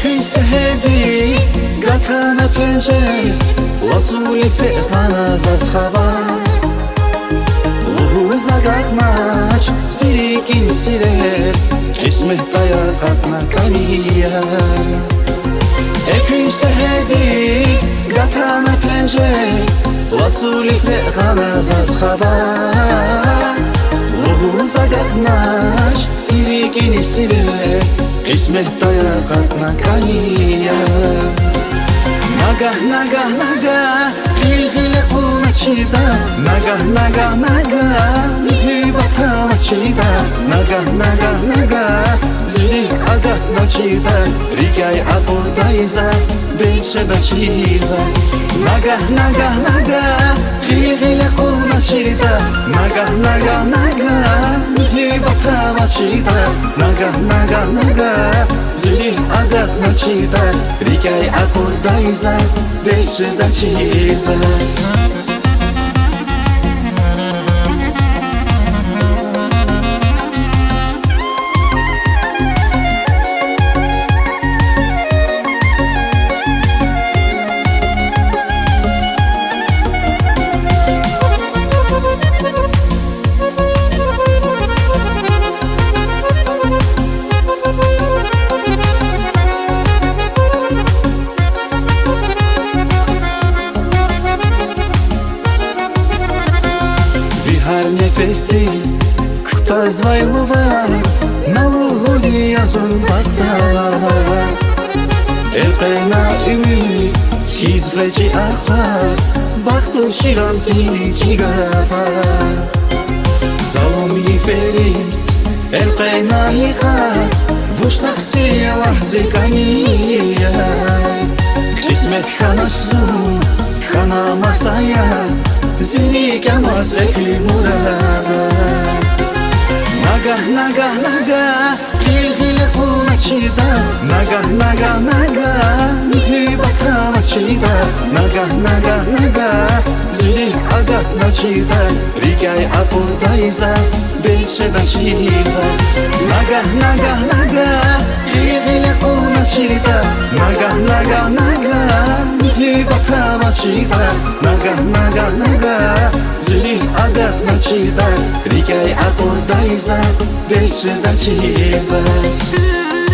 Ekün seherdi Gatana pencer Wasuli fi'khana zaz khabar Uhuza gatmach Sirikin sirer Ismih tayaqatna kaniya Ekün seherdi Gatana pencer Wasuli fi'khana zaz khabar Uhuza gatmach Sirikin sirer Ismih tayaqatna kaniya Nagah, nagah, nagah Gilgile quna chida Nagah, nagah, nagah Hibatha machida Nagah, nagah, nagah Zili agat machida Rigay apodaiza Delshada chizas Nagah, nagah, nagah Gilgile quna chida Nagah, nagah, nagah Hibatha machida Nagah, nagah, nagah Zili agat machida Rigay apodaiza Delshada chizas Har nefesti Kutaz vayluva Navuhuli yazun baktava Elqena ümü Hizveci ahvar Baktır şiram tili cigava Zalomi ferims Elqena yıkar Vuştak siya lahzi kaniya Kısmet khanassun Khana masaya Zili kamaz ekli murada Nagah, nagah, nagah Gilgile quna chida Nagah, nagah, nagah Hibatha machida Nagah, nagah, nagah Zili agat machida Rigay apodaiza Delshada chizas Nagah, nagah, nagah Gilgile quna chida Nagah, nagah, nagah Hibatha machida Nagah, nagah, nagah Zili agat machida Rigay apodaiza Delshada chizas